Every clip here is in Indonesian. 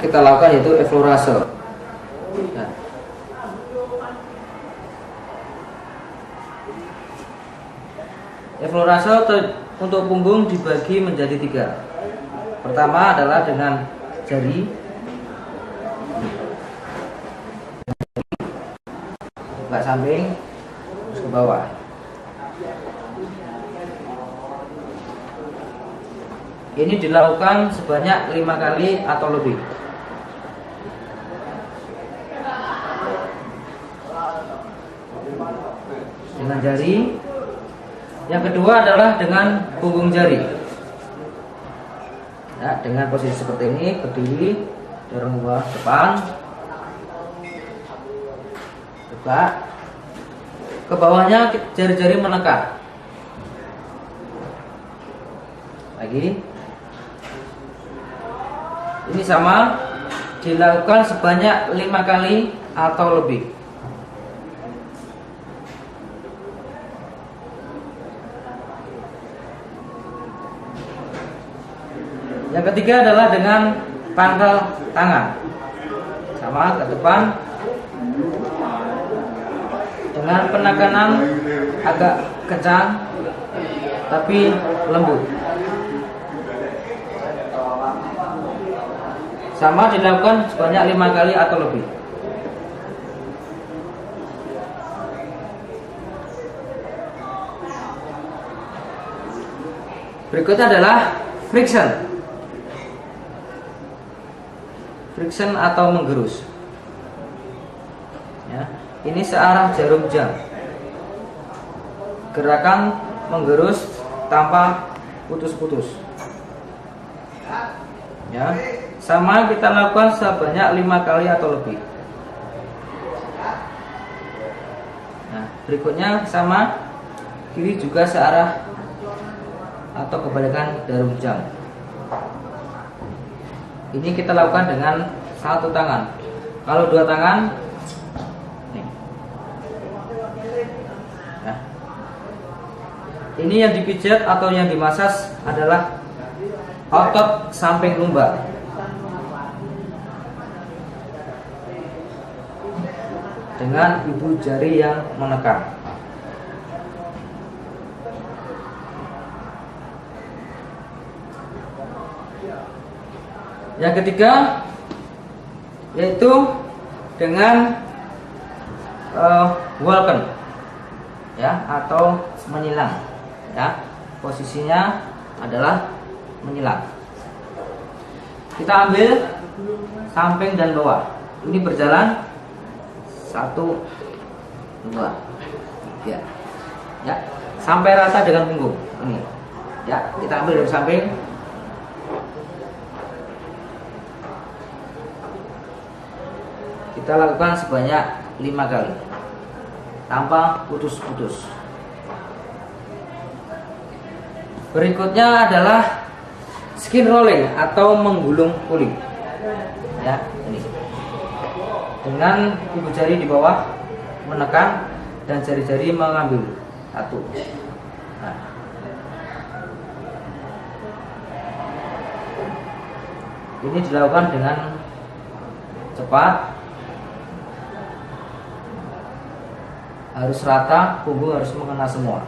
kita lakukan yaitu eflorase. Nah, eflorase untuk punggung dibagi menjadi 3. Pertama adalah dengan jari, buka samping terus ke bawah. Ini dilakukan sebanyak 5 kali atau lebih. Dengan jari. Yang kedua adalah dengan punggung jari. Ya, dengan posisi seperti ini, berdiri, dorong ke depan, buka. Ke bawahnya jari-jari menekan. Lagi. Ini sama, dilakukan sebanyak 5 kali atau lebih. Yang ketiga adalah dengan pangkal tangan. Sama, ke depan. Dengan penekanan agak kencang tapi lembut. Sama, dilakukan sebanyak 5 kali atau lebih. Berikutnya adalah friction. Friction atau menggerus. Ya, ini searah jarum jam. Gerakan menggerus tanpa putus-putus. Ya, sama, kita lakukan sebanyak 5 kali atau lebih. Nah, berikutnya sama, kiri juga searah atau kebalikan jarum jam. Ini kita lakukan dengan 1 tangan. Kalau 2 tangan, nih. Nah, ini yang dipijat atau yang dimasas adalah otot samping lumbar. Dengan ibu jari yang menekan. Yang ketiga yaitu dengan walken, ya, atau menyilang. Ya, posisinya adalah menyilang. Kita ambil samping dan bawah. Ini berjalan 1, 2, 3. Ya, sampai rata dengan punggung. Ini. Ya, kita ambil dari samping. Kita lakukan sebanyak 5 kali tanpa putus-putus. Berikutnya adalah skin rolling atau menggulung kulit. Ya, ini. Dengan ibu jari di bawah menekan dan jari-jari mengambil 1. Nah. Ini dilakukan dengan cepat. Harus rata, punggung harus mengena semua.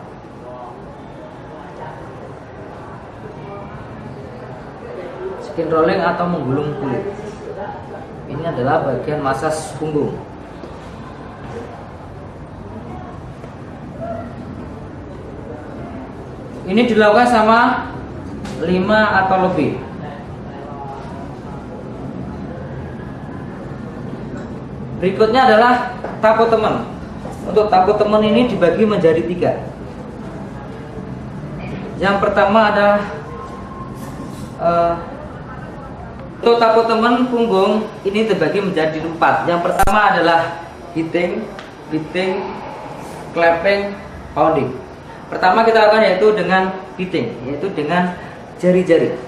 Skin rolling atau menggulung kulit. Ini adalah bagian masas punggung. Ini dilakukan sama 5 atau lebih. Berikutnya adalah tapo temen. Untuk tapo temen ini dibagi menjadi 3. Yang pertama adalah untuk tapo temen punggung ini terbagi menjadi 4. Yang pertama adalah hitting, clapping, pounding. Pertama kita lakukan yaitu dengan hitting, yaitu dengan jari-jari.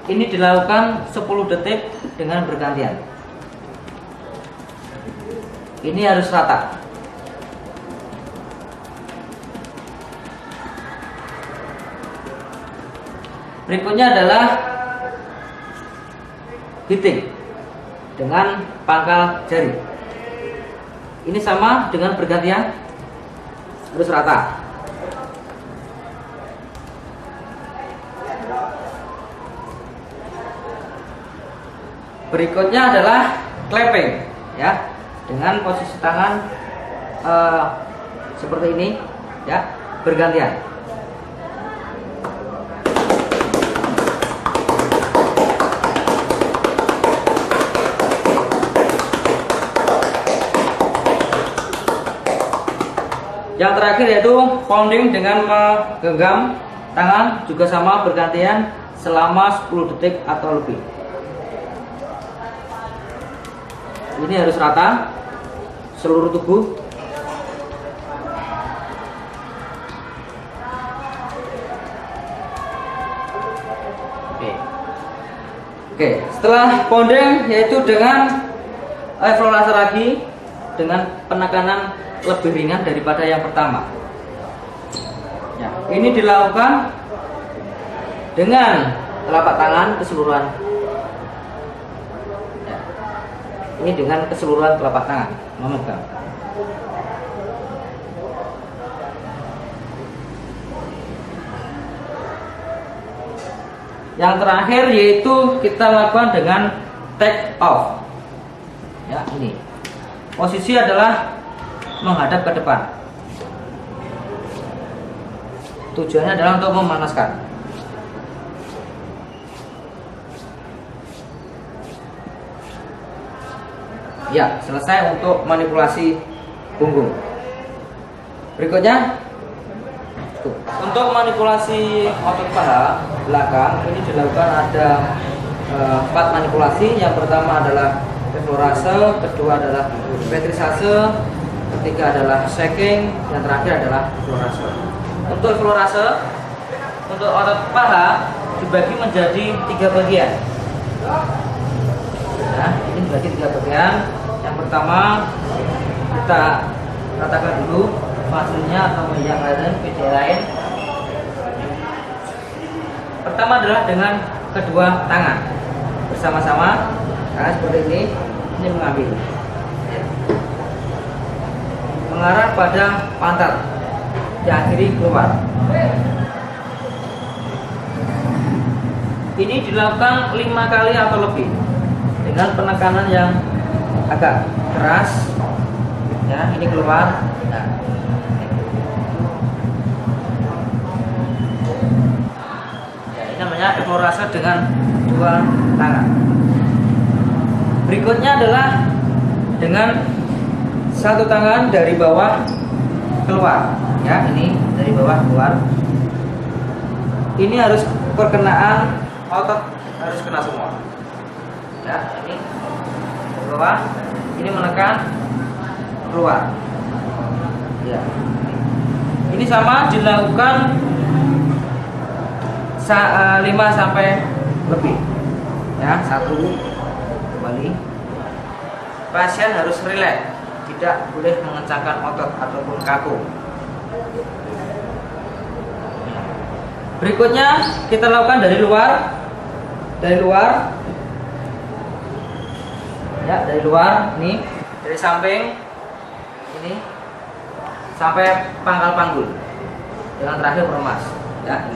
Ini dilakukan 10 detik dengan bergantian. Ini harus rata. Berikutnya adalah hitting. dengan pangkal jari. Ini sama dengan bergantian, harus rata. Berikutnya adalah clapping, ya, dengan posisi tangan seperti ini, ya, bergantian. Yang terakhir yaitu pounding dengan menggenggam tangan, juga sama bergantian selama 10 detik atau lebih. Ini harus rata seluruh tubuh. Oke, setelah pounding yaitu dengan explorasi lagi dengan penekanan lebih ringan daripada yang pertama. Ya, ini dilakukan dengan telapak tangan keseluruhan. Ini dengan keseluruhan telapak tangan memegang. Yang terakhir yaitu kita lakukan dengan take off. Ya, ini posisi adalah menghadap ke depan. Tujuannya adalah untuk memanaskan. Ya, selesai untuk manipulasi punggung. Berikutnya, untuk manipulasi otot paha belakang ini dilakukan ada 4 manipulasi. Yang pertama adalah explorase, kedua adalah petrisase, ketiga adalah shaking, yang terakhir adalah explorase. Untuk explorase, untuk otot paha dibagi menjadi 3 bagian. Nah, ini dibagi 3 bagian. Yang pertama kita katakan dulu maksudnya atau yang lain, video lain. Pertama adalah dengan kedua tangan bersama-sama, nah, seperti ini mengambil, mengarah pada pantat, diakhiri keluar. Ini dilakukan 5 kali atau lebih dengan penekanan yang agak keras, ya, ini keluar. Nah, ya, ini namanya explorase dengan 2 tangan. Berikutnya adalah dengan 1 tangan dari bawah keluar, ya, ini dari bawah keluar. Ini harus perkenaan otot, harus kena semua, ya, ini dari bawah, ini menekan keluar, ya. Ini sama dilakukan 5 sampai lebih, ya. 1, kembali. Pasien harus rileks, tidak boleh mengencangkan otot ataupun kaku. Berikutnya kita lakukan dari luar, ya, dari luar, ini dari samping, ini sampai pangkal panggul, dengan terakhir meremas, ya.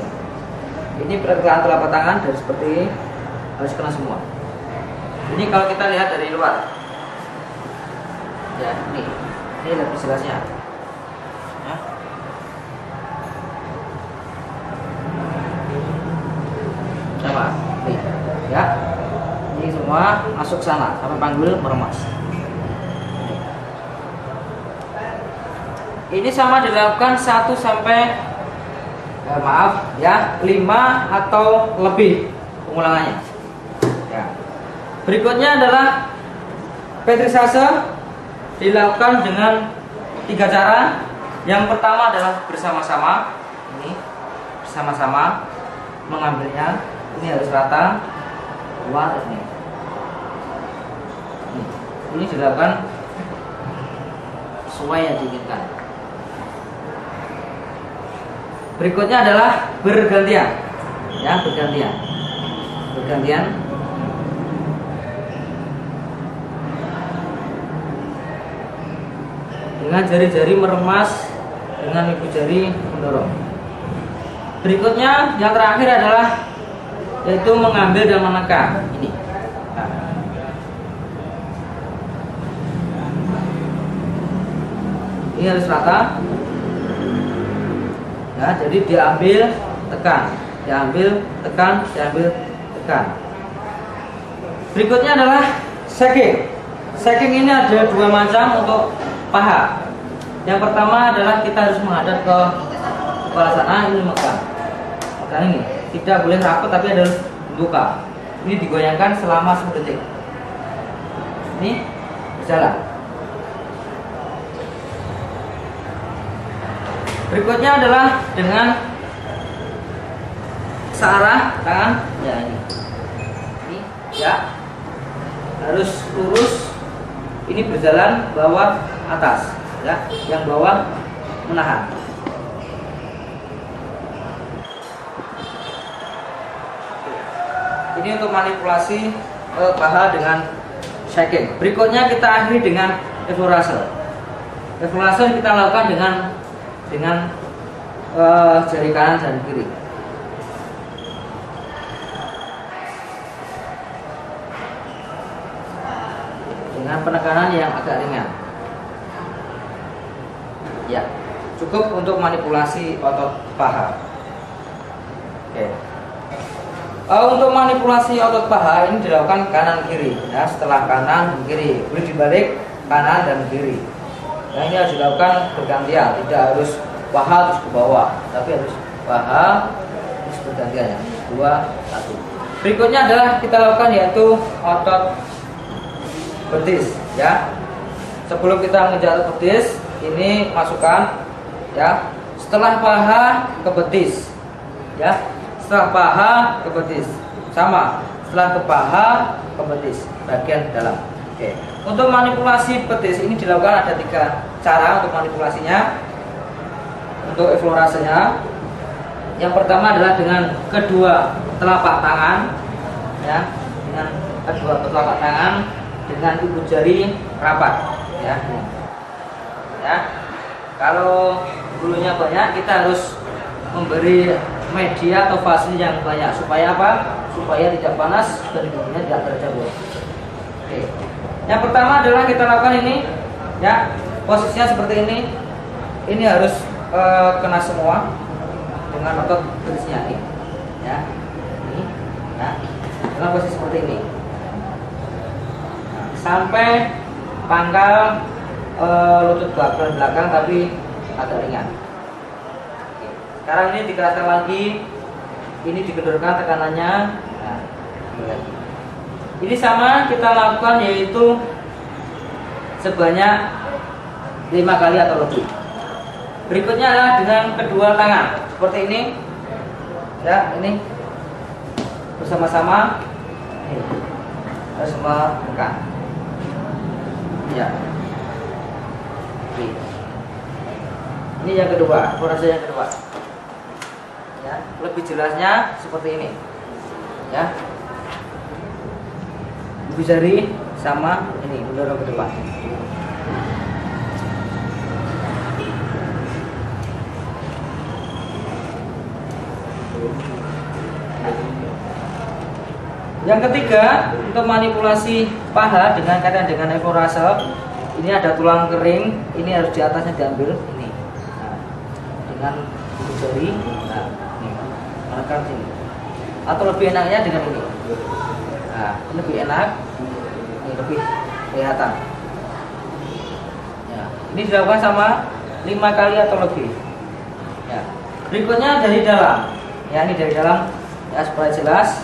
Ini pergerakan telapak tangan dari seperti ini harus kena semua. Ini kalau kita lihat dari luar, ya, ini lebih jelasnya, ya. Sama, ya, ini semua masuk sana sampai panggul meremas. Ini sama dilakukan 1 sampai 5 atau lebih pengulangannya, ya. Berikutnya adalah petrisase, dilakukan dengan 3 cara. Yang pertama adalah bersama-sama, ini bersama-sama mengambilnya, ini harus rata, keluar ini. Ini dilakukan sesuai yang diinginkan. Berikutnya adalah bergantian, ya, bergantian. dengan jari-jari meremas, dengan ibu jari mendorong. Berikutnya yang terakhir adalah yaitu mengambil dan menekan ini. Nah. Ini harus rata. Ya, jadi diambil, tekan, diambil, tekan, diambil, tekan. Berikutnya adalah shaking. Shaking ini ada dua macam untuk paha. Yang pertama adalah kita harus menghadap ke kepala sana, ini megang. Megang ini, tidak boleh rapat tapi ada buka. Ini digoyangkan selama 10 detik. Ini berjalan. Berikutnya adalah dengan searah tangan, ya ini ya harus lurus. Ini berjalan bawah atas, ya, yang bawah menahan. Ini untuk manipulasi paha dengan shaking. Berikutnya kita akhiri dengan eflorase. Eflorase kita lakukan dengan jari kanan dan kiri. Dengan penekanan yang agak ringan. Ya, cukup untuk manipulasi otot paha. Oke. Untuk manipulasi otot paha ini dilakukan kanan kiri. Ya, setelah kanan kiri, boleh dibalik kanan dan kiri. Nah, ini harus dilakukan bergantian, tidak harus paha terus ke bawah, tapi harus paha terus bergantian. 2, 1. Berikutnya adalah kita lakukan yaitu otot betis, ya. Sebelum kita mengejar otot betis, ini masukkan, ya. Setelah paha ke betis, ya. Setelah paha ke betis, sama. Setelah ke paha ke betis, bagian dalam. Oke. Untuk manipulasi betis ini dilakukan ada 3 cara untuk manipulasinya. Untuk eflorasenya, yang pertama adalah dengan kedua telapak tangan, ya, dengan kedua telapak tangan dengan ibu jari rapat, ya. Ya. Kalau bulunya banyak, kita harus memberi media atau fasil yang banyak supaya apa? Supaya tidak panas dan bulunya tidak tercabut. Oke. Yang pertama adalah kita lakukan ini, ya, posisinya seperti ini. Ini harus kena semua dengan otot betisnya ini, ya, ini, ya, dalam posisi seperti ini. Nah, sampai pangkal lutut belakang tapi agak ringan. Oke. Sekarang ini dikeraskan lagi, ini digendorkan tekanannya. Nah, ini lagi. Ini sama kita lakukan yaitu sebanyak 5 kali atau lebih. Berikutnya adalah dengan kedua tangan seperti ini, ya, ini bersama-sama, harus menekan, ya. Oke. Ini yang kedua, proses yang kedua, ya, lebih jelasnya seperti ini, ya. Ibu jari sama ini mendorong ke depan. Yang ketiga, untuk manipulasi paha dengan kaitan dengan eflorase, ini ada tulang kering, ini harus di atasnya diambil ini. Nah, dengan ibu jari, nah, ini menekan sini. Atau lebih enaknya dengan ini. Nah, ini lebih enak, ini lebih kelihatan. Ya, ini dilakukan sama 5 kali atau lebih. Ya. Berikutnya dari dalam. Ya, ini dari dalam, ya, supaya jelas.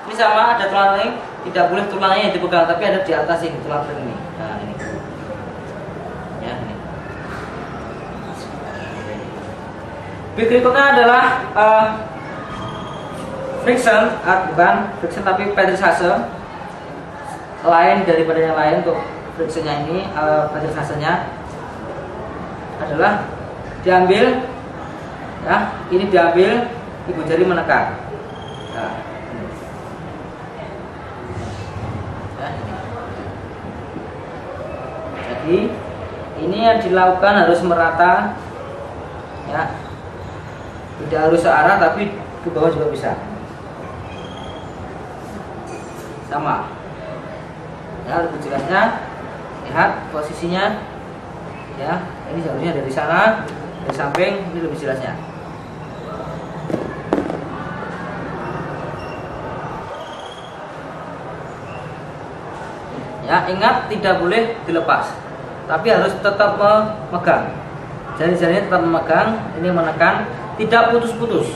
Ini sama, ada tulang kering, tidak boleh tulangnya yang dipegang, tapi ada di atas ini tulang kering ini. Nah, ini. Ya, ini. Berikutnya adalah friction, bukan friction tapi petrisase. Lain daripada yang lain untuk frictionnya ini, petrisasenya adalah diambil, ya, ini diambil, ibu jari menekan. Nah, jadi Ini yang dilakukan harus merata, ya, tidak harus searah tapi ke bawah juga bisa, sama, ya. Lebih jelasnya lihat posisinya, ya. Ini seharusnya dari sana, dari samping, ini lebih jelasnya. Ya, ingat tidak boleh dilepas, tapi harus tetap memegang. Jari-jarinya tetap memegang, ini menekan, tidak putus-putus.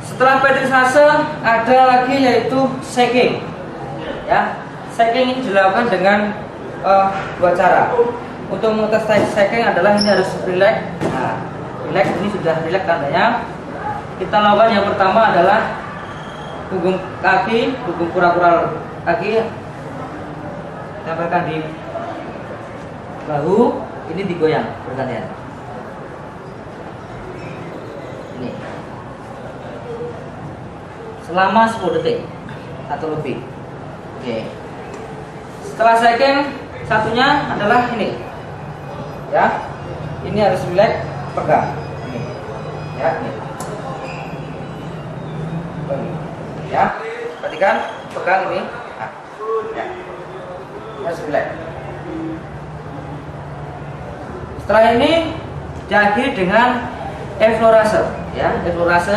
Setelah petrisase ada lagi yaitu shaking. Ya, shaking ini dilakukan dengan dua cara. Untuk mengetes shaking adalah ini harus relax. Nah, relax ini sudah relax tandanya. Kita lakukan yang pertama adalah punggung kaki, punggung kura-kura kaki, tempelkan di bahu, ini digoyang bergantian. Ini selama 10 detik atau lebih. Oke. Setelah shaking, satunya adalah ini, ya. Ini harus relax, pegang. Ini, ya. Ini. Ya, perhatikan, pegang ini. Nah, ya. Harus relax. Setelah ini diakhiri dengan explorase, ya, explorase,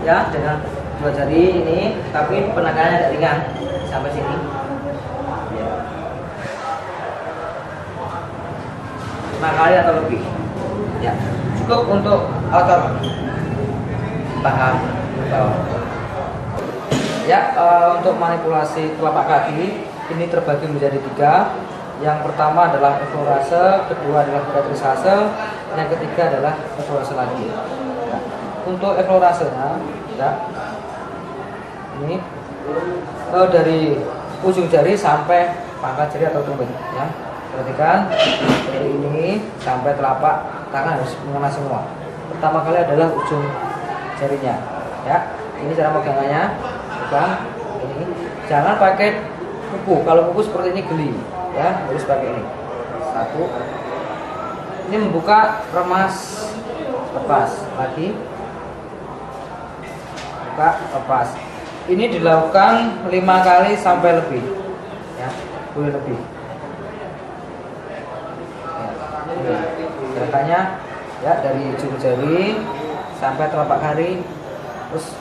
ya, dengan dua jari ini, tapi penekanannya agak ringan sampai sini. Ya. 5 kali atau lebih. Ya, cukup untuk otot paha bawah. Ya, untuk manipulasi telapak kaki ini terbagi menjadi 3. Yang pertama adalah explorase, kedua adalah petrisase, yang ketiga adalah explorase lagi. Ya. Untuk explorasenya, ya, ini dari ujung jari sampai pangkal jari atau tumit, ya. Perhatikan dari ini sampai telapak tangan harus mengena semua. Pertama kali adalah ujung jarinya, ya. Ini cara pegangannya. Ini jangan pakai kuku. Kalau kuku seperti ini geli, ya, harus pakai ini. 1. Ini membuka, remas, lepas lagi, buka, lepas. Ini dilakukan 5 kali sampai lebih, ya, boleh lebih. Ya, gerakannya, ya, dari ujung jari sampai telapak kaki, terus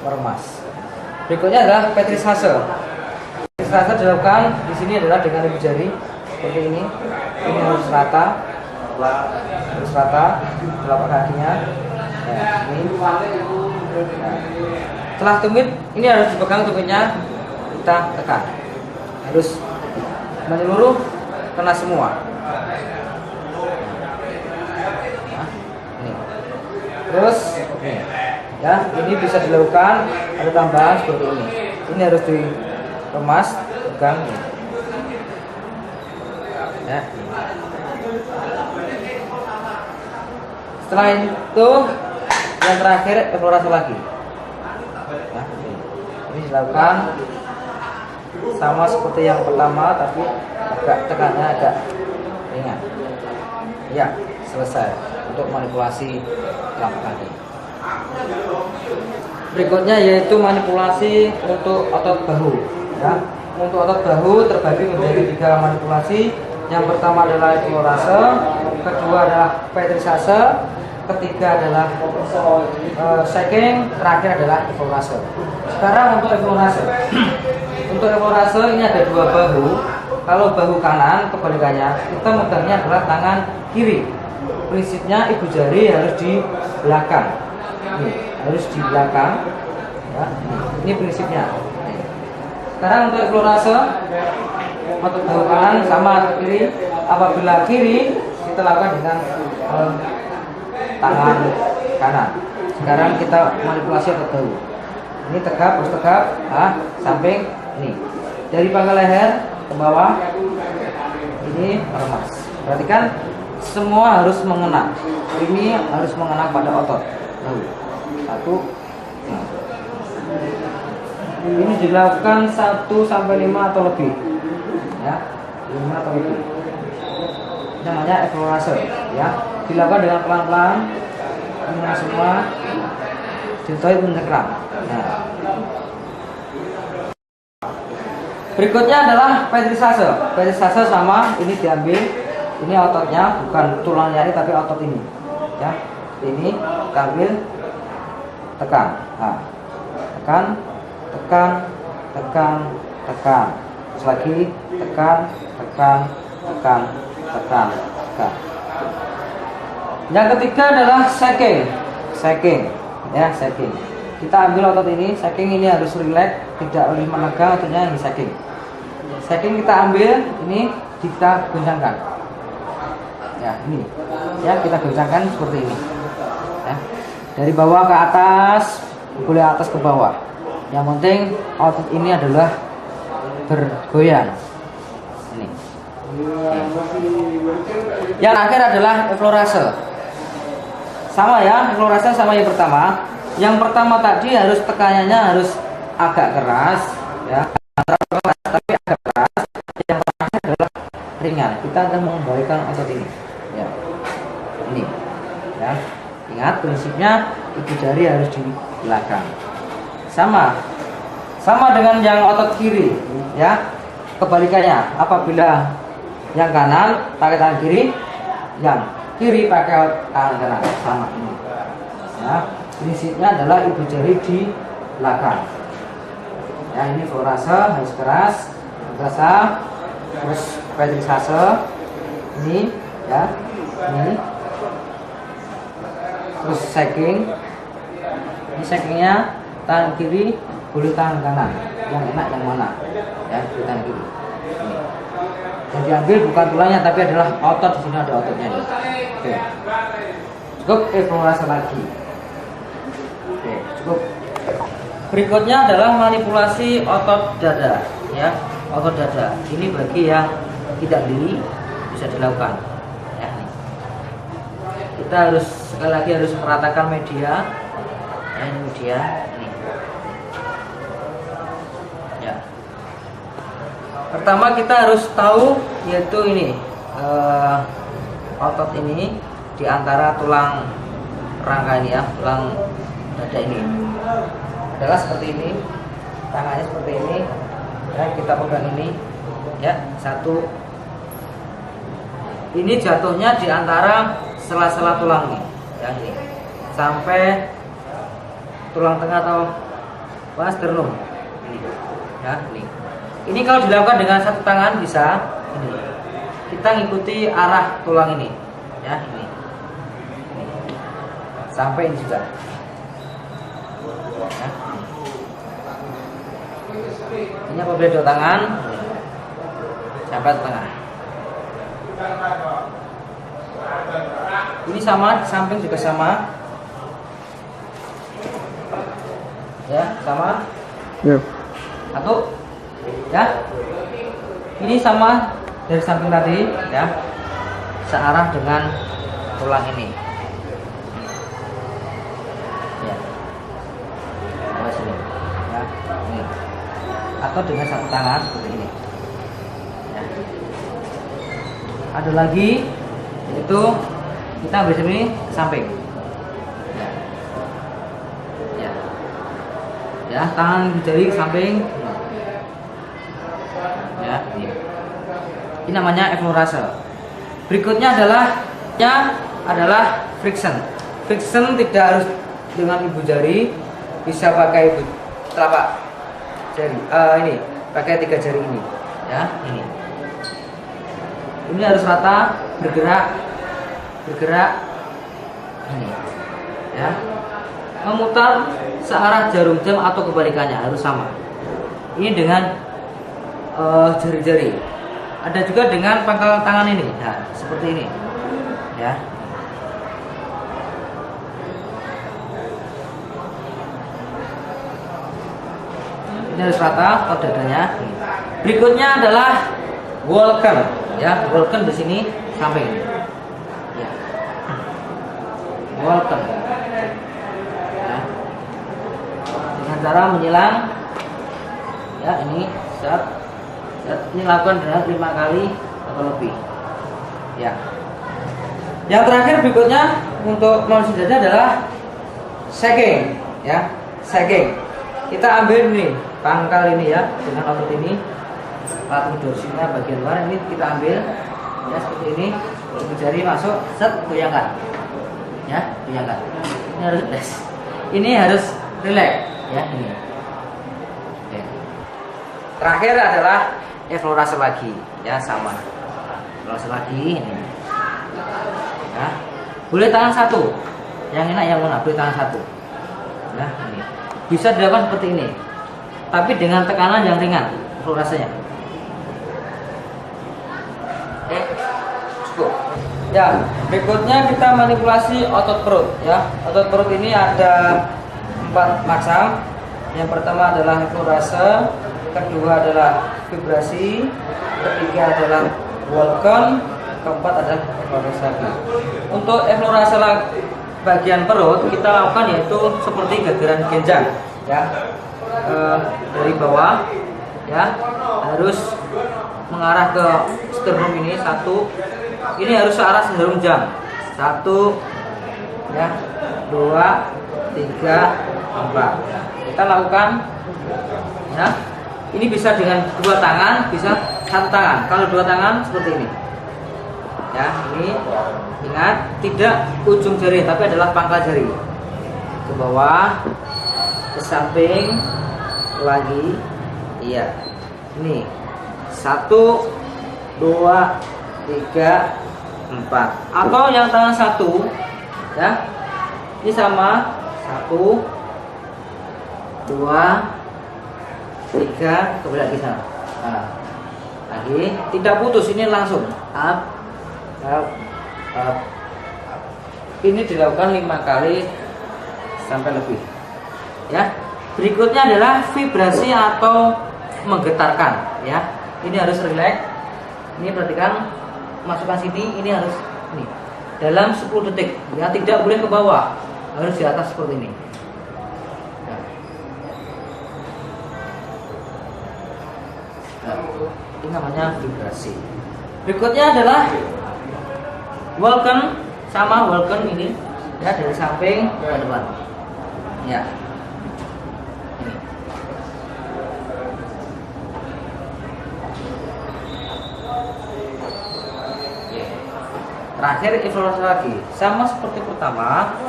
meremas. Berikutnya adalah petrisase. Petrisase dilakukan di sini adalah dengan ibu jari seperti ini. Ini harus rata, telapak kakinya. Nah, ini. Nah. Setelah tumit, ini harus dipegang tumitnya, kita tekan. Harus menyeluruh, kena semua. Nah, ini. Terus, ini. Ya, ini bisa dilakukan, ada tambahan seperti ini. Ini harus dikemas, pegang. Ya. Setelah itu, yang terakhir explorase lagi. Ya, ini dilakukan sama seperti yang pertama, tapi tekannya agak ringan. Ya, selesai untuk manipulasi telapak kaki. Berikutnya yaitu manipulasi untuk otot bahu, ya. Untuk otot bahu terbagi menjadi 3 manipulasi. Yang pertama adalah explorase, kedua adalah petrisase, ketiga adalah shaking, terakhir adalah explorase. Sekarang untuk explorase. Untuk explorase ini ada 2 bahu. Kalau bahu kanan kebalikannya, kita megangnya adalah tangan kiri. Prinsipnya ibu jari harus di belakang. Ini, harus di belakang, ya. Ini prinsipnya. Sekarang untuk explorase, otot bahu kanan sama atau kiri. Apabila kiri, kita lakukan dengan tangan kanan. Sekarang kita manipulasi otot bahu. Ini tegap, harus tegap, samping. Ini dari pangkal leher ke bawah. Ini meremas. Perhatikan, semua harus mengena. Ini harus mengena pada otot bahu. 1. Ini dilakukan 1 sampai 5 atau lebih. ya, lima atau lebih. Namanya explorase, ya. Dilakukan dengan pelan-pelan, ini semua, contohnya mencengkram. Nah. Berikutnya adalah petrisase. Petrisase sama, ini diambil, ini ototnya, bukan tulang nyari tapi otot ini, ya. Ini kita ambil, tekan, nah, tekan, tekan, tekan, tekan, terus lagi tekan, tekan, tekan, tekan, tekan. Yang ketiga adalah shaking, ya, shaking. Kita ambil otot ini, shaking ini harus relax, tidak oleh menegang, ototnya ini shaking. Shaking kita ambil, ini kita goncangkan, ya, ini, ya, kita goncangkan seperti ini, ya, dari bawah ke atas, boleh atas ke bawah. Yang penting otot ini adalah bergoyang. Ini. Yang terakhir adalah explorase. Sama ya, explorase sama yang pertama. Yang pertama tadi harus tekanannya harus agak keras, ya, tapi agak keras. Yang terakhir adalah ringan. Kita akan mengembalikan otot ini, ya, ini, ya. Ingat prinsipnya, ibu jari harus di belakang. Sama dengan yang otot kiri, ya. Kebalikannya, apabila yang kanan pakai tangan kiri, yang kiri pakai tangan kanan, sama ini. Ya, prinsipnya adalah ibu jari di belakang. Ya, ini explorase harus keras, terus petrisase, ini, ya, ini. Terus shaking, ini shakingnya tangan kiri, boleh tangan kanan, yang enak yang mana, ya, di tangan kiri. Ini. Yang diambil bukan tulangnya tapi adalah otot, di sini ada ototnya ini. Oke. Cukup explorase lagi. Oke, cukup. Berikutnya adalah manipulasi otot dada, ya, otot dada. Ini bagi yang tidak diri bisa dilakukan. Ya, nih. Kita harus sekali lagi harus meratakan media, ya, ini media, ini. Ya. Pertama kita harus tahu yaitu ini otot ini di antara tulang rangka ini, ya, tulang dada ini adalah seperti ini, tangannya seperti ini, ya, kita pegang ini, ya, satu. Ini jatuhnya di antara sela-sela tulang ini, ya, ini sampai tulang tengah atau sternum ini, ya, ini. Ini kalau dilakukan dengan satu tangan bisa ini. Kita ngikuti arah tulang ini, ya, ini sampai ini juga, ya. Ini apabila dua tangan sampai tengah. Ini sama, di samping juga sama, ya, sama, ya. Satu, ya. Ini sama dari samping tadi, ya, searah dengan tulang ini, ya, dari sini, ya, ini. Atau dengan satu tangan seperti ini, ya. Ada lagi, yaitu kita ambil sini ke samping, ya, ya, ya, tangan jari ke samping, ya, ini. Ini namanya explorase. Berikutnya adalah friction. Friction tidak harus dengan ibu jari, bisa pakai ibu telapak jari, ini pakai 3 jari ini, ya, ini. Ini harus rata, bergerak, ini, ya, memutar searah jarum jam atau kebalikannya harus sama. Ini dengan jari-jari. Ada juga dengan pangkal tangan ini, nah, seperti ini, ya. Ini harus rata atau dadanya. Berikutnya adalah walken, ya, walken di sini samping, ya, walken, ya. Dengan cara menyilang, ya, ini set, Ini lakukan dengan 5 kali atau lebih. Ya. Yang terakhir berikutnya untuk melunasi dada adalah shaking, ya, shaking. Kita ambil ini pangkal ini ya, dengan otot ini, patung dorsinya bagian luar ini kita ambil, ya seperti ini, jari masuk, set, goyangkan, ya, goyangkan. Ini harus relax, ini harus relax, ya ini. Ya. Terakhir adalah explorasi lagi, ya sama, explorasi lagi ini. Ya. Boleh tangan satu, yang enak yang mana? Boleh tangan satu. Ya, ini. Bisa dilakukan seperti ini, tapi dengan tekanan yang ringan, rasanya. Oke, cukup. Ya, berikutnya kita manipulasi otot perut. Ya, otot perut ini ada 4 macam. Yang pertama adalah eksplorasi, kedua adalah vibrasi, ketiga adalah Vulcan, keempat adalah eksplorasi. Untuk eksplorasi bagian perut kita lakukan yaitu seperti gagaran genjang, ya, dari bawah, ya, harus mengarah ke sternum ini satu, ini harus searah sebelum jam, 1, ya, 2, 3, 4. Kita lakukan, ya, ini bisa dengan 2 tangan, bisa 1 tangan. Kalau 2 tangan seperti ini. Ya, ini ingat tidak ujung jari tapi adalah pangkal jari. Ke bawah, ke samping, lagi. Iya. Ini 1, 2, 3, 4. Atau yang tangan 1, ya. Ini sama 1, 2, 3, kembali lagi sana. Nah, lagi tidak putus, ini langsung up. Ini dilakukan 5 kali sampai lebih, ya. Berikutnya adalah vibrasi atau menggetarkan, ya. Ini harus relax. Ini perhatikan, masukkan sini, ini harus ini dalam 10 detik, ya, tidak boleh ke bawah, harus di atas seperti ini, ya. Nah, ini namanya vibrasi. Berikutnya adalah Vulcan, sama Vulcan ini, ya, dari samping ke depan, ya. Ini. Terakhir evaluasi lagi, sama seperti pertama,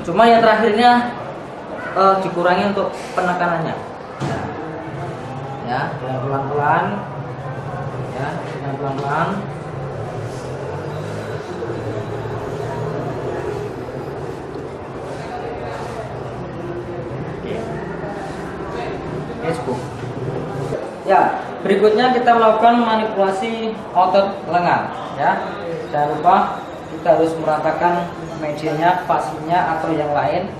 cuma yang terakhirnya dikurangi untuk penekanannya, ya, dengan pelan-pelan, ya, dengan pelan-pelan. Ya, berikutnya kita melakukan manipulasi otot lengan, ya. Jangan lupa kita harus meratakan medianya, fasenya atau yang lain.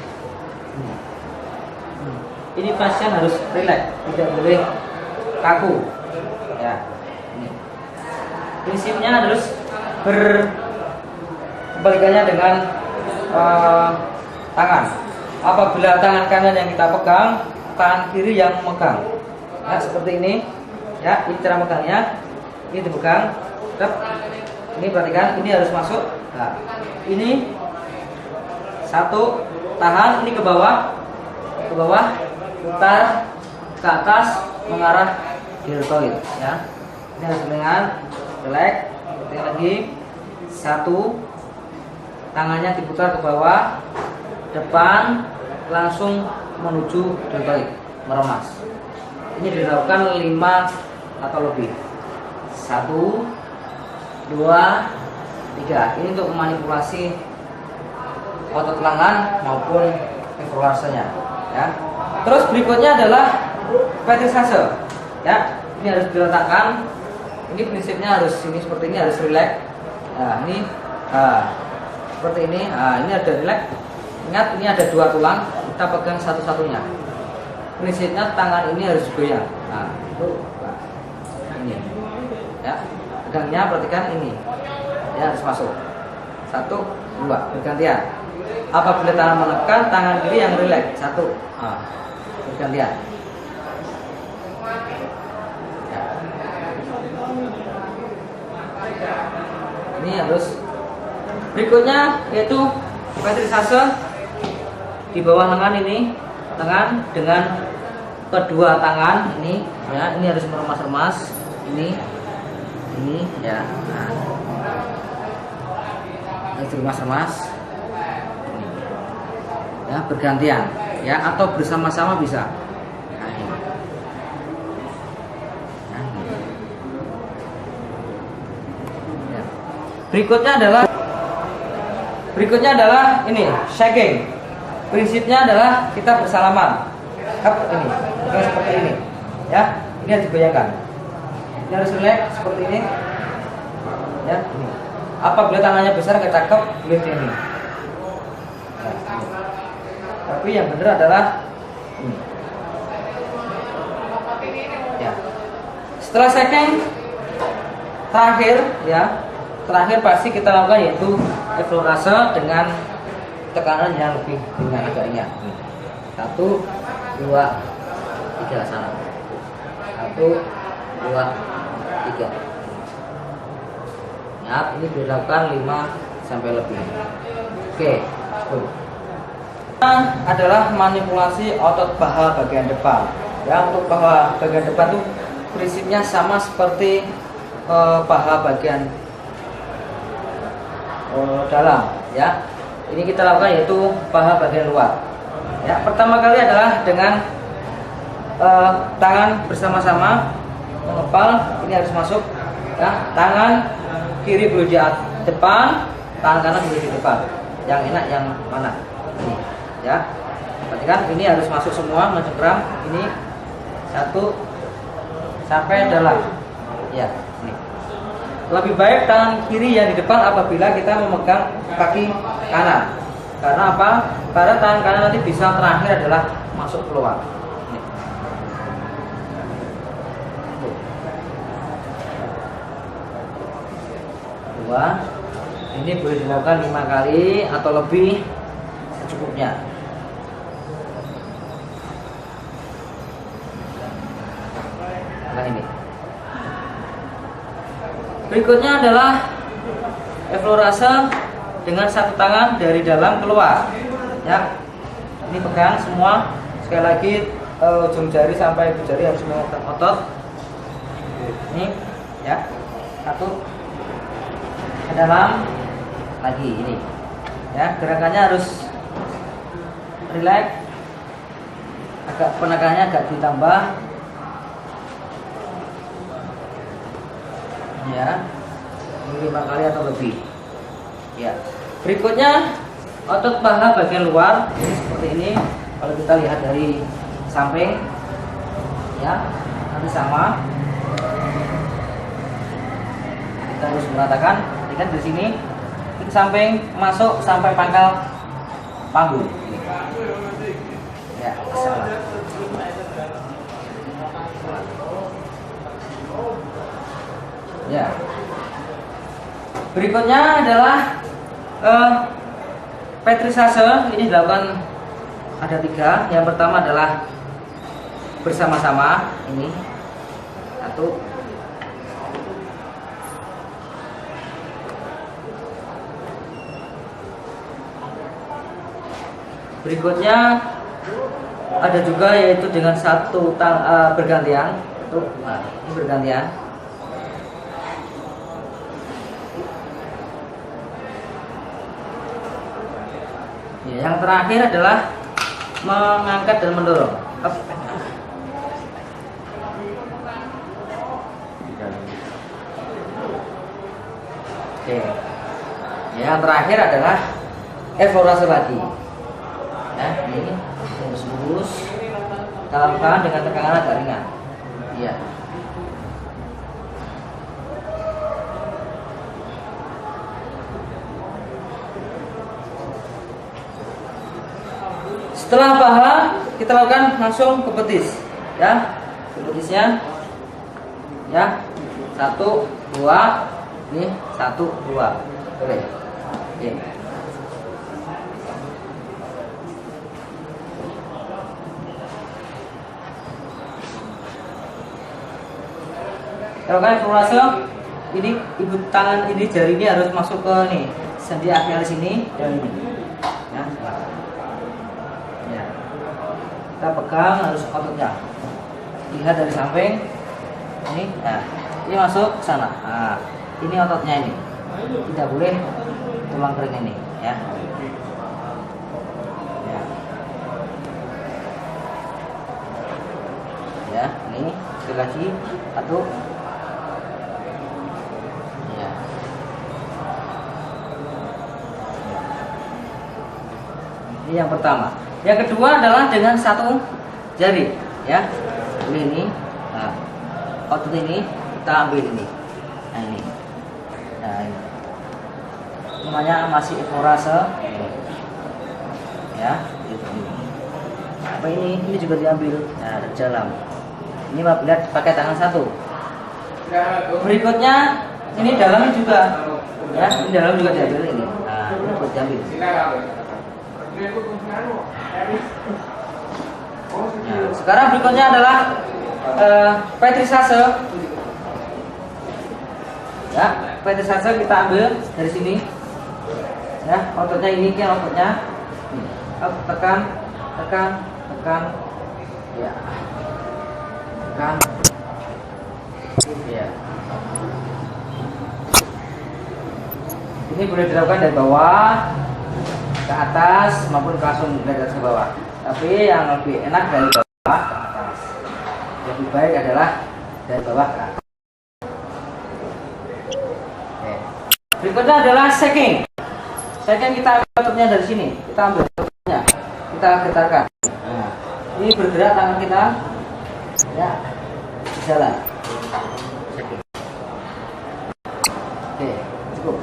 Ini pasien harus rileks, tidak boleh kaku, ya. Ini. Prinsipnya harus berkebalikannya dengan tangan. Apabila tangan kanan yang kita pegang, tangan kiri yang memegang. Ya, seperti ini, ya, ini cara megangnya. Ini dipegang, ini perhatikan, ini harus masuk. Nah, ini 1, tahan, ini ke bawah, putar ke atas, mengarah deltoid, ya. Ini harus dengan relax. Seperti lagi, 1, tangannya diputar ke bawah, depan, langsung menuju deltoid, meremas. Ini dilakukan 5 atau lebih. 1, 2, 3. Ini untuk memanipulasi otot lengan maupun eksplorasinya, ya. Terus berikutnya adalah petisase, ya. Ini harus diletakkan. Ini prinsipnya harus ini seperti ini, harus relax. Nah, ini seperti ini. Nah, ini ada relax. Ingat, ini ada 2 tulang. Kita pegang satu-satunya. Prinsipnya tangan ini harus goyang. Nah, itu ini, ya. Pegangnya perhatikan ini, ya, harus masuk. 1, 2, bergantian. Apabila tangan menekan, tangan kiri yang rileks. 1, bergantian. Ya. Ini harus. Berikutnya yaitu petrisase di bawah lengan ini, lengan dengan kedua tangan ini ya, ini harus meremas-remas ini ya. Nah, harus remas-remas ya, bergantian ya, atau bersama-sama bisa. Nah, ini. Nah, ini. Ya. Berikutnya adalah ini shaking. Prinsipnya adalah kita bersalaman. Ini, seperti ini. Ya, ini harus digoyangkan. Ini harus relax seperti ini. Ya, ini. Apabila tangannya besar kecakep, boleh ini. Nah, ini. Tapi yang benar adalah ini. Ya. Setelah shaking terakhir pasti kita lakukan yaitu explorase dengan tekanan yang lebih ringan, agak ringan. 1, 2, 3 sana. 1, 2, 3. Ya, ini dilakukan 5 sampai lebih. Oke. Adalah manipulasi otot paha bagian depan. Ya, untuk paha bagian depan tuh prinsipnya sama seperti paha bagian dalam. Ya. Ini kita lakukan yaitu paha bagian luar. Ya, pertama kali adalah dengan tangan bersama-sama mengepal. Ini harus masuk. Ya, tangan kiri boleh di depan, tangan kanan boleh di depan. Yang enak yang mana? Ini. Ya, perhatikan ini harus masuk semua, mencengkram. Ini 1 sampai dalam. Ya, ini. Lebih baik tangan kiri yang di depan apabila kita memegang kaki kanan. Karena apa? Karena tangan kanan nanti bisa terakhir adalah masuk keluar. Ini. Dua. Ini boleh dilakukan 5 kali atau lebih secukupnya. Nah, ini. Berikutnya adalah explorase dengan satu tangan dari dalam keluar. Ya, ini pegang semua. Sekali lagi ujung jari sampai ujung jari harus mengotot otot. Ini, ya, 1 ke dalam lagi ini. Ya, gerakannya harus relax. Agak penekanannya agak ditambah. Ya, 5 kali atau lebih. Ya. Berikutnya otot paha bagian luar ini seperti ini. Kalau kita lihat dari samping, ya, nanti sama. Kita harus meratakan. Lihat di sini, di samping masuk sampai pangkal panggul. Ini. Ya, sama. Ya. Berikutnya adalah petrisase. Ini dilakukan ada 3. Yang pertama adalah bersama-sama. Ini 1. Berikutnya ada juga yaitu dengan satu bergantian. Nah, ini bergantian. Ya, yang terakhir adalah mengangkat dan mendorong. Oke. Yang terakhir adalah explorase lagi. Ya, ini lurus-lurus. Dalam tangan dengan tekanan agak ringan. Iya. Setelah paha, kita lakukan langsung ke betis, ya, ke betisnya, ya, 1, 2, ini 1, 2, boleh, oke. Kita lakukan explorase ini ibu tangan ini, jari ini harus masuk ke nih sendi akhir sini dan ini. Ya, ya. Kita pegang harus ototnya. Lihat dari samping. Ini, nah, ini masuk ke sana. Nah, ini ototnya ini. Tidak boleh tulang kering ini, ya. Ya. Ya, ini sekali lagi satu. Ya. Ini yang pertama. Yang kedua adalah dengan satu jari, ya. Ini. Nah, otot ini kita ambil ini. Nah, ini. Nah, ini. Namanya masih ekorase. Ya, ini. Apa ini juga diambil. Nah, dari dalam. Ini lihat pakai tangan satu. Berikutnya ini dalamnya juga, ya, ini dalam juga diambil ini. Nah, ini buat diambil. Nah, sekarang berikutnya adalah petrisase. Ya, petrisase kita ambil dari sini. Ya, ototnya ini kan ototnya. Tekan, tekan, tekan. Ya. Tekan. Ya. Ini boleh dilakukan dari bawah ke atas maupun langsung dari atas ke bawah. Tapi yang lebih enak dari bawah ke atas. Lebih baik adalah dari bawah ke atas. Oke. Berikutnya adalah shaking. Shaking kita ambil ototnya dari sini. Kita ambil ototnya. Kita getarkan. Nah, ini bergerak tangan kita. Ya. Jalan. Shaking. Oke, cukup.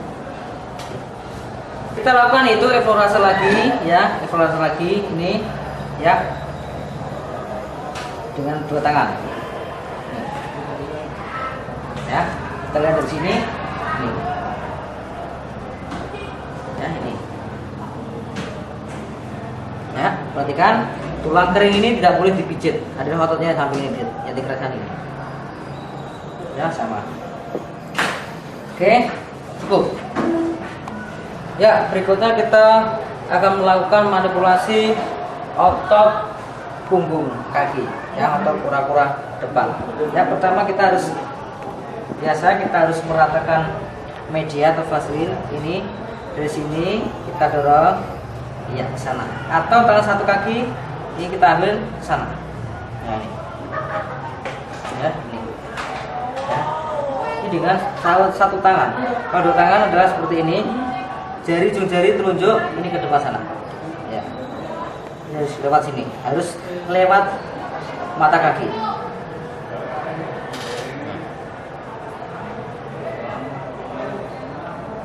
Kita lakukan itu evaluasi lagi, ya, evaluasi lagi ini, ya, dengan dua tangan. Ya, kita lihat dari sini, ini, ya, ini, ya, perhatikan tulang kering ini tidak boleh dipijit, ada ototnya samping ini yang digerakkan ini, ya, sama. Oke, cukup. Ya, berikutnya kita akan melakukan manipulasi otot punggung kaki, ya, otot kura-kura depan. Ya, pertama kita harus meratakan media atau vaselin ini dari sini kita dorong, ya, ke sana. Atau tangan satu kaki ini kita ambil ke sana. Nah, ini. Ya, ini. Ya. Ini dengan satu tangan. Kalau dua tangan adalah seperti ini. Jari ujung jari telunjuk ini ke depan sana, ya, ini harus lewat sini, harus lewat mata kaki.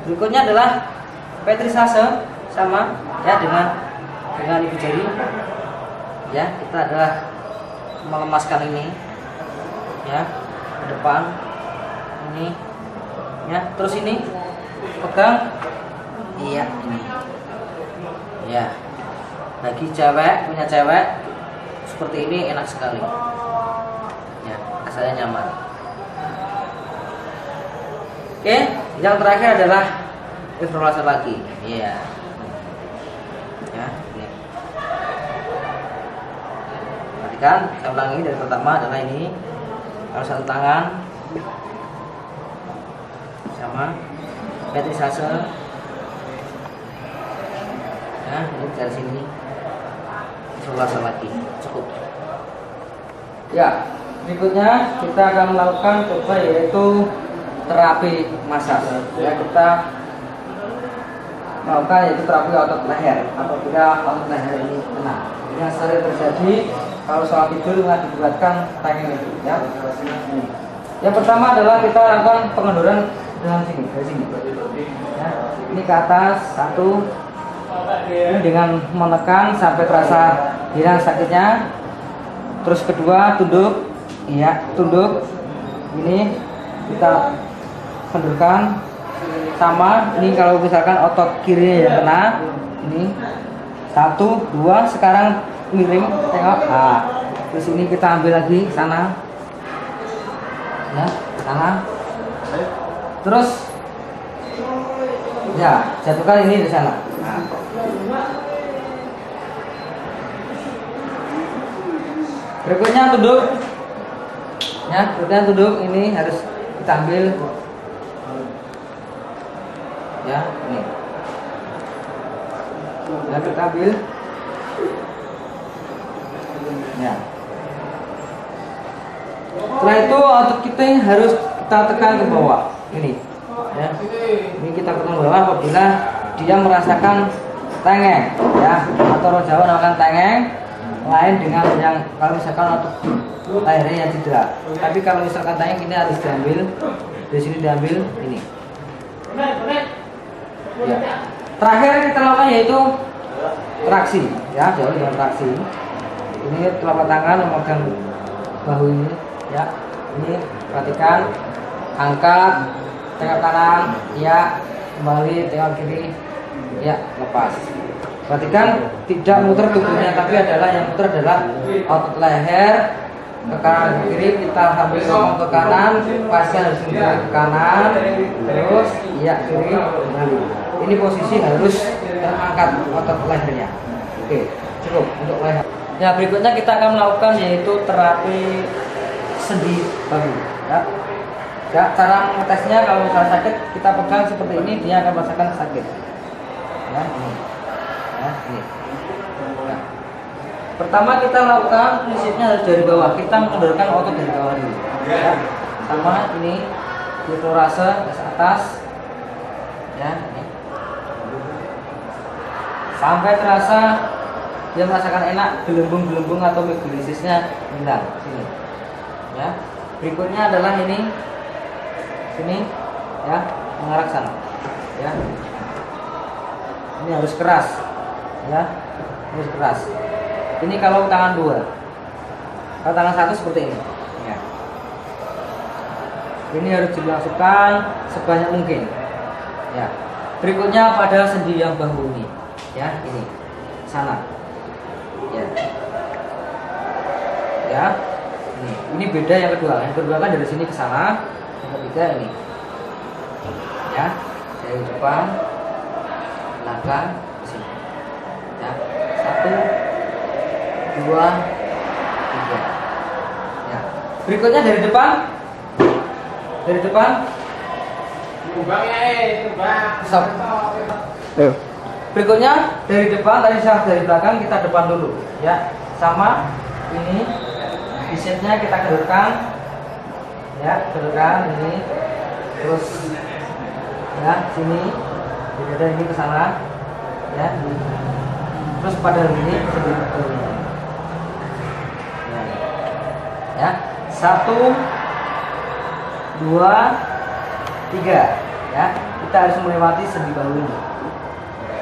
Berikutnya adalah petrisase, sama, ya, dengan ibu jari, ya, kita adalah melemaskan ini, ya, ke depan ini, ya, terus ini pegang. Iya, ini. Ya. Bagi cewek, punya cewek seperti ini enak sekali. Ya, rasanya nyaman. Oke, yang terakhir adalah evaluasi lagi. Iya. Ya, ini. Perhatikan, saya ulangi dari pertama adalah ini. Harus satu tangan sama petrisase. Nah, ini dari sini evaluasi lagi, cukup. Ya, berikutnya kita akan melakukan coba yaitu terapi massage. Ya, kita melakukan yaitu terapi otot leher apabila otot leher ini kena. Yang sering terjadi kalau soal tidur mengakibatkan tanggung itu, ya. Yang pertama adalah kita lakukan pengendoran dengan sini, dari sini. Ya, ini ke atas satu. Ini dengan menekan sampai terasa hilang sakitnya. Terus kedua tunduk, iya, tunduk. Ini kita kendurkan sama. Ini kalau misalkan otot kiri yang kena, ini satu, dua. Sekarang miring, tengok. Nah, terus ini kita ambil lagi sana, ya, sana. Terus ya jatuhkan ini di sana. Nah. Berikutnya tunduk. Ya, berikutnya tunduk ini harus kita ambil. Ya, ini. Ya, kita ambil. Ya. Setelah itu otot kita harus kita tekan ke bawah. Ini. Ya. Ini kita tekan ke bawah apabila dia merasakan tengeng, ya, atau orang Jawa namakan tengeng. Lain dengan yang kalau misalkan otot lehernya yang cedera. Tapi kalau misalkan tengeng ini harus diambil dari sini, diambil ini. Ya. Terakhir kita lakukan yaitu traksi, ya, jauh dengan traksi. Ini telapak tangan memegang bahu ini, ya. Ini perhatikan, angkat, tengok kanan, ya, kembali, tengok kiri, ya, lepas. Perhatikan tidak muter tubuhnya, tapi adalah yang muter adalah otot leher ke kanan ke kiri. Kita sambil ngomong ke kanan, pasien harus muter ke kanan, terus, ya, kiri, kembali. Ini posisi harus terangkat otot lehernya. Oke, cukup untuk leher. Ya, berikutnya kita akan melakukan yaitu terapi sendi bahu. Ya. Ya, cara mengetesnya kalau misalnya sakit kita pegang seperti ini, dia akan merasakan sakit. Ya, ini. Ya, ini. Ya. Pertama kita lakukan prinsipnya harus dari bawah. Kita mengundurkan otot dari bawah dulu. Ya. Sama ini diplorase ke atas. Ya, ini. Sampai terasa dia merasakan enak, gelembung-gelembung atau migrasisnya hilang. Sini. Ya. Berikutnya adalah ini. Sini, ya, mengarah ke sana. Ya. Ini harus keras. Ya. Harus keras. Ini kalau tangan dua. Kalau tangan satu seperti ini. Ya. Ini harus dilangsungkan sebanyak mungkin. Ya. Berikutnya pada sendi yang bahu ini. Ya, ini. Sana. Ya. Ya. Ini beda yang kedua. Yang kedua kan dari sini ke sana. Yang ketiga ini. Ya. Dari depan, belakang, ke sini. Ya. 1, 2, 3. Ya. Berikutnya dari depan. Dari depan. Stop. Ayo. Berikutnya dari depan, tadi saya dari belakang, kita depan dulu, ya. Sama ini bicepsnya kita kendurkan, ya, kendurkan ini, terus, ya, sini, dada ini ke sana, ya, terus pada ini ya, 1, 2, 3, ya, kita harus melewati sendi bahu ini.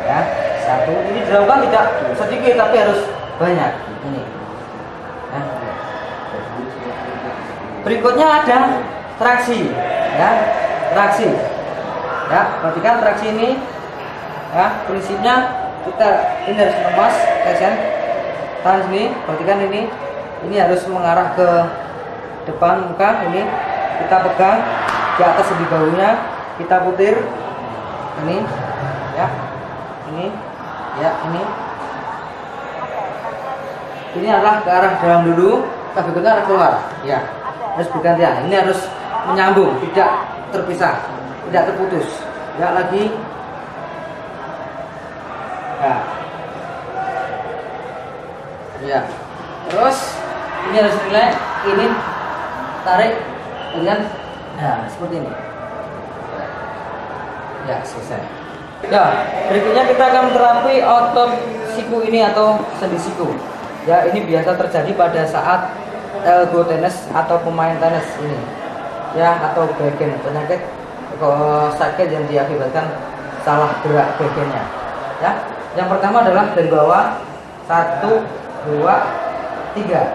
Ya, 1. Ini dilakukan tidak sedikit tapi harus banyak. Ini. Ya. Berikutnya ada traksi, ya, traksi. Ya, perhatikan traksi ini. Ya, prinsipnya kita ini harus lemas, pasien. Tangan sini, perhatikan ini. Ini harus mengarah ke depan muka ini. Kita pegang di atas sendi bahunya, kita putir. Ini, ya. Ini, ya, ini adalah ke arah dalam dulu, tapi ke arah keluar, ya, harus bergantian. Ini harus menyambung, tidak terpisah, tidak terputus, ya, lagi, ya, ya, terus ini harus relax, ini tarik dengan, ya, seperti ini, ya, selesai. Ya, berikutnya kita akan terapi otot siku ini atau sendi siku. Ya, ini biasa terjadi pada saat elbow tennis atau pemain tenis ini. Ya, atau backhand, penyakit sakit yang diakibatkan salah gerak backhandnya. Ya, yang pertama adalah dari bawah, 1, 2, 3.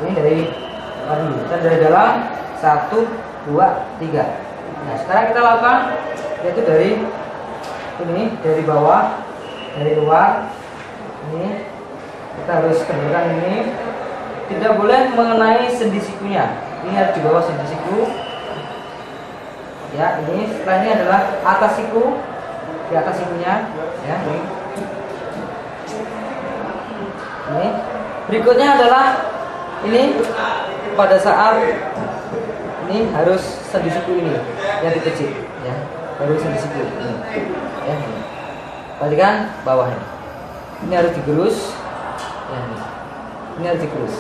Ini dari tadi, dan dari dalam 1, 2, 3. Nah, sekarang kita lakukan yaitu dari ini, dari bawah, dari luar. Ini kita harus kendurkan ini, tidak boleh mengenai sendi sikunya. Ini harus di bawah sendi siku. Ya, ini setelah ini adalah atas siku, di atas sikunya, ya. Ini berikutnya adalah ini pada saat ini harus sendi siku ini yang dikecil, ya, harus sendi siku ini, ya. Perhatikan bawahnya, ini harus digerus, ya, ini harus digerus.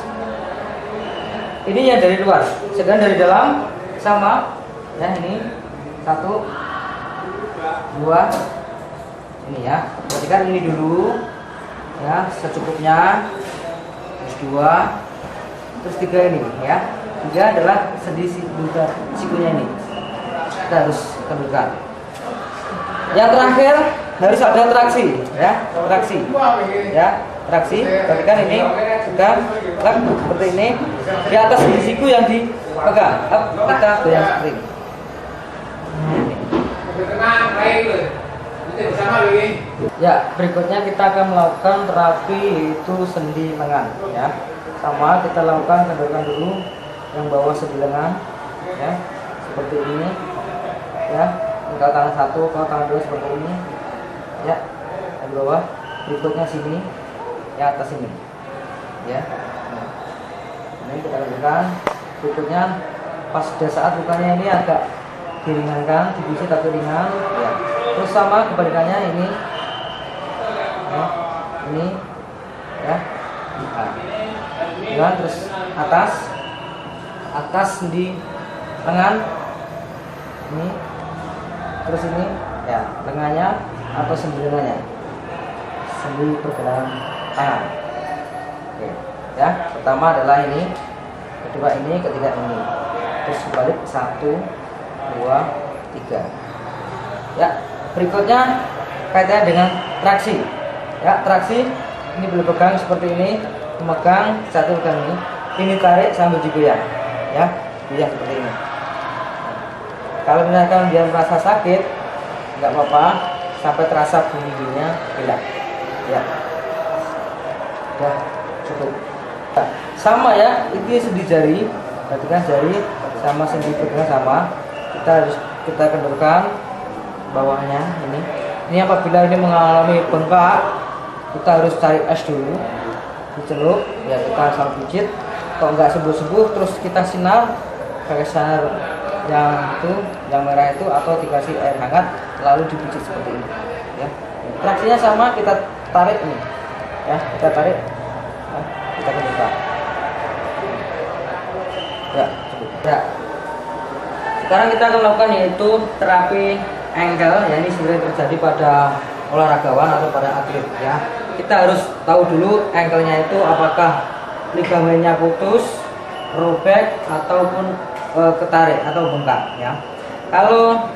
Ini yang dari luar, sedangkan dari dalam sama, ya. Ini 1, 2, ini ya. Perhatikan ini dulu, ya, secukupnya. Terus 2, terus 3 ini, ya. 3 adalah sendi sikunya ini. Kita harus kendurkan. Yang terakhir harus ada traksi, ya, traksi, ya, traksi. Perhatikan ini sudah seperti ini. Di atas sendi siku yang dipegang, kita goyang seperti ini. Ya, berikutnya kita akan melakukan terapi yaitu sendi lengan, ya. Sama kita lakukan kendurkan dulu yang bawah sendi lengan, ya, seperti ini, ya. Kalau tangan 1, kalau tangan 2 seperti ini, ya, di bawah. Berikutnya sini, ya, atas ini, ya. Nah, ini kita lakukan. Berikutnya pas pada saat lukanya ini agak diringankan, dipijit atau ringan, ya. Terus sama kebalikannya ini, ya, ini, ya, nah, terus atas di lengan, ini, terus ini, ya, lengannya atau sendi lengannya, sendi pergelangan tangan. Oke, ya, pertama adalah ini, kedua ini, ketiga ini, terus balik 1, 2, 3. Ya, berikutnya kaitannya dengan traksi. Ya, traksi ini boleh pegang seperti ini, memegang satu pegang ini tarik sambil digoyang, ya, goyang seperti ini. Kalau misalkan dia merasa sakit, nggak apa-apa, sampai terasa bunyinya hilang, ya, udah cukup. Nah, sama ya, ini sendi jari, perhatikan jari sama sendi pegang sama. Kita kendurkan bawahnya ini. Ini apabila ini mengalami bengkak, kita harus cari es dulu, dicelup, ya, kita asal pijit. Kalau nggak sembuh-sembuh, terus kita sinar pakai sinar yang itu, yang merah itu, atau dikasih air hangat, lalu dipijit seperti ini, ya. Traksinya sama, kita tarik ini, ya, kita tarik, ya, kita kendurkan, ya, cukup, ya. Sekarang kita akan melakukan yaitu terapi ankle, ya, ini sebenarnya terjadi pada olahragawan atau pada atlet, ya. Kita harus tahu dulu ankle-nya itu apakah ligamennya putus, robek, ataupun ketarik atau bengkak, ya. Kalau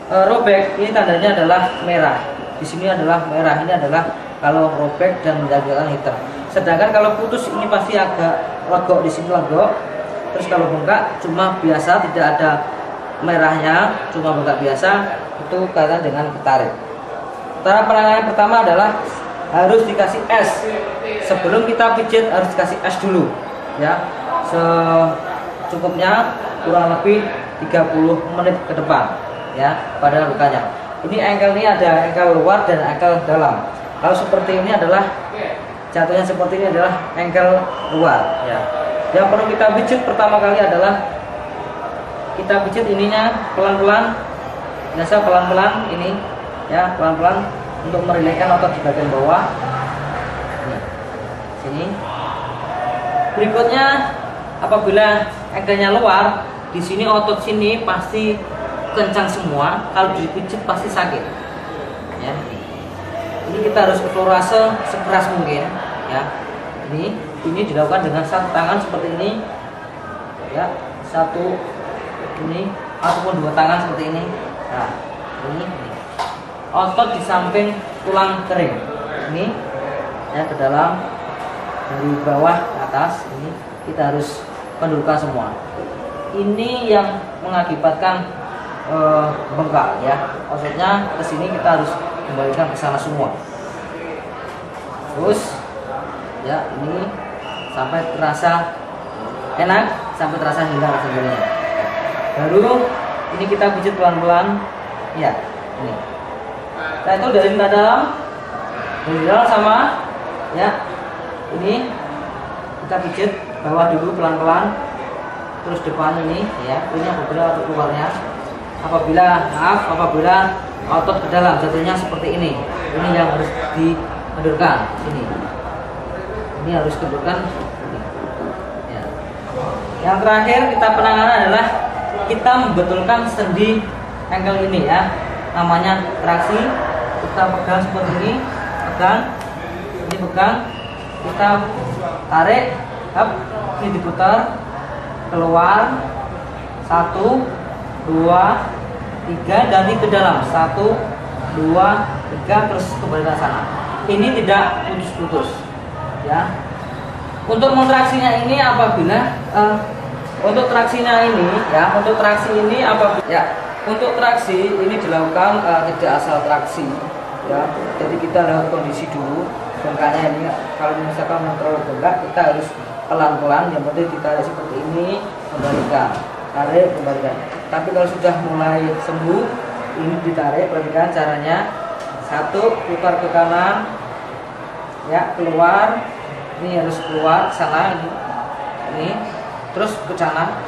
robek, ini tandanya adalah merah. Di sini adalah merah, ini adalah kalau robek dan menjadikan hitam. Sedangkan kalau putus ini pasti agak legok, di sini legok. Terus kalau bengkak cuma biasa, tidak ada merahnya, cuma bengkak biasa, itu kaitan dengan ketarik. Cara penanganan pertama adalah harus dikasih es. Sebelum kita pijit harus dikasih es dulu, ya, secukupnya, kurang lebih 30 menit ke depan, ya, pada lukanya. Ini ankle ini ada ankle luar dan ankle dalam. Kalau seperti ini adalah jatuhnya seperti ini adalah ankle luar, ya. Yang perlu kita pijit pertama kali adalah kita pijit ininya pelan-pelan, biasa pelan-pelan ini, ya, pelan-pelan untuk merilekkan otot di bagian bawah. Nih, sini. Berikutnya, apabila ankle-nya luar, di sini otot sini pasti kencang semua. Kalau dipijit pasti sakit, ya. Ini kita harus eksplorasi sekeras mungkin, ya. Ini dilakukan dengan satu tangan seperti ini, ya, satu ini ataupun dua tangan seperti ini. Nah, ini. Otot di samping tulang kering ini, ya, ke dalam, dari bawah ke atas ini kita harus kendurkan semua. Ini yang mengakibatkan bengkak, ya. Maksudnya ke sini kita harus kembalikan ke sana semua. Terus, ya, ini sampai terasa enak, sampai terasa hilang sebenarnya. Baru Ini kita pijit pelan-pelan. Ya, ini. Nah itu dari dalam sama ya. Ini kita pijit bawah dulu pelan-pelan, terus depan ini ya. Ini apabila otot keluarnya, apabila otot ke dalam jatuhnya seperti ini. Ini yang harus dikendurkan. Ini harus kendurkan. Ya. Yang terakhir kita penanganan adalah kita membetulkan sendi ankle ini ya. Namanya traksi. Kita pegang seperti ini, pegang, kita tarik, ini diputar, keluar, 1, 2, 3, dan ini ke dalam, 1, 2, 3, terus kembali ke sana. Ini tidak putus-putus, ya. Untuk mentraksinya ini apabila untuk traksi ini apabila ya. Untuk traksi ini dilakukan tidak asal traksi, ya. Jadi kita lihat kondisi dulu bengkaknya ini. Kalau misalkan terlalu bengkak, kita harus pelan-pelan. Yang penting ditarik seperti ini, kembalikan, tarik, kembalikan. Tapi kalau sudah mulai sembuh, ini ditarik, perhatikan caranya. 1, putar ke kanan, ya, keluar. Ini harus keluar sana, ini, terus ke sana,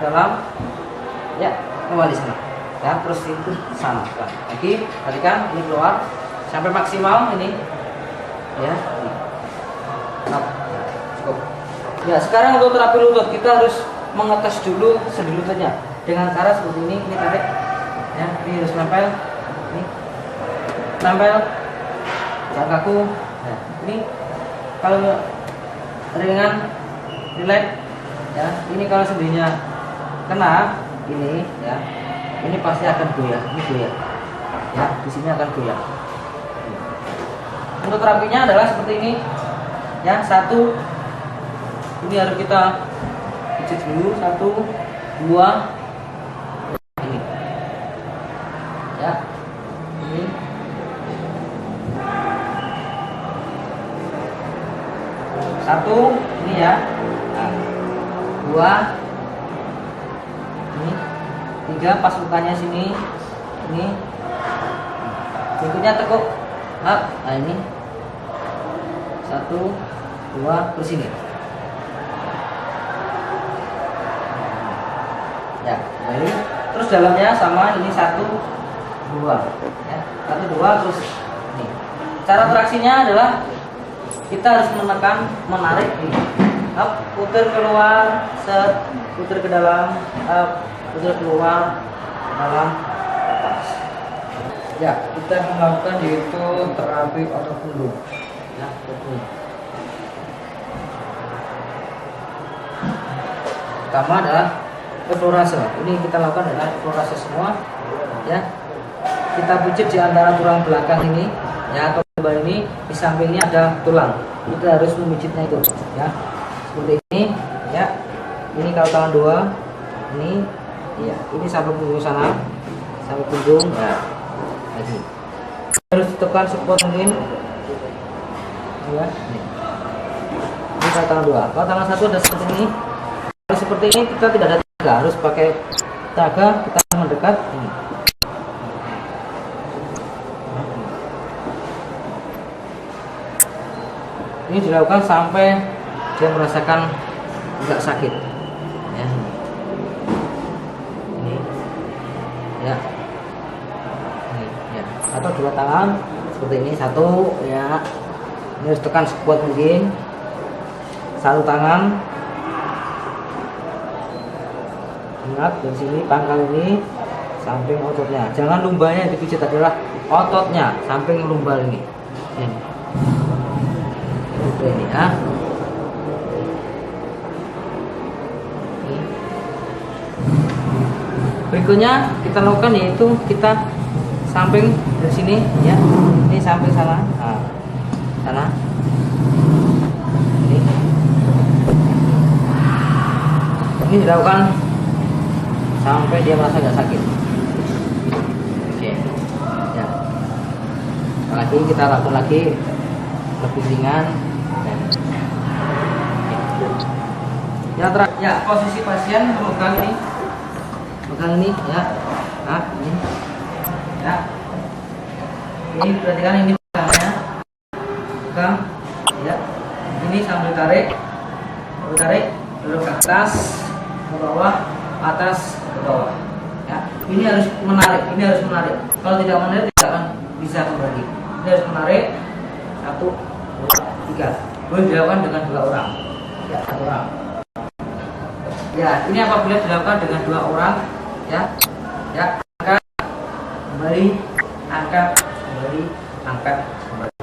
dalam, ya, kembali sana. Ya, terus itu sama lagi, perhatikan ini keluar sampai maksimal ini ya. Cukup ya. Sekarang untuk terapi lutut kita harus mengetes dulu sendi lututnya dengan cara seperti ini tarik ya. Ini harus nempel, ini nempel, jangan kaku ya. Ini kalau ringan, relax ya. Ini kalau sendinya kena ini ya, ini pasti akan goyah, ini goyah ya, di sini akan goyah. Untuk terapinya adalah seperti ini ya. 1, ini harus kita pijit dulu, 1, 2, ini ya, ini 1, ini ya. Nah, 2, ini 3, pas lukanya sini, ini berikutnya tekuk, nah ini 1, 2, terus ini ya, kembali, terus dalamnya sama, ini 1, 2 ya, 1, 2, terus ini. Cara traksinya adalah kita harus menekan, menarik ini, up, putar keluar, set, putar ke dalam, up, putar keluar, dalam, lepas. Ya, kita melakukan yaitu terapi otot punggung. Ya, ini. Pertama adalah explorasi. Ini kita lakukan adalah explorasi semua. Ya, kita pijit di antara tulang belakang ini. Ya, atau kembali ini di sampingnya ada tulang. Kita harus memijitnya itu. Ya, seperti ini. Ya, ini kalau tangan 2, ini. Ya, ini sampai punggung sana, sampai punggung. Ya, lagi. Harus ditekan sekuat mungkin. Ya, ini. Ini kalau tangan 2. Kalau tangan 1 ada seperti ini. Kalau seperti ini kita tidak ada tenaga, harus pakai tenaga. Kita mendekat. Ini. Ini dilakukan sampai dia merasakan tidak sakit. Ya. Ya, ini ya, atau 2 tangan seperti ini, 1 ya, ini harus tekan sekuat mungkin, 1 tangan, ingat dari sini pangkal ini samping ototnya, jangan lumbanya yang dipijit, adalah ototnya samping lumbal ini ya. Berikutnya kita lakukan yaitu kita samping dari sini ya, ini samping sana, nah, sana, ini dilakukan sampai dia merasa nggak sakit. Oke, ya. Lagi kita lakukan lagi lebih ringan. Yang terakhir, ya, posisi pasien memegang ini. pegang ini ya. Nah, ini ya. Ini perhatikan ini pegangnya, pegang ya. Ini sambil tarik, dorong ke atas, ke bawah, atas, ke bawah. Ya, ini harus menarik, Kalau tidak menarik tidak akan bisa kembali. Ini harus menarik. 1, 2, 3. Boleh dilakukan dengan 2 orang. Ya, 1 orang. Ya, ini apabila dilakukan dengan 2 orang, ya, angkat, kembali, angkat, kembali, angkat, kembali.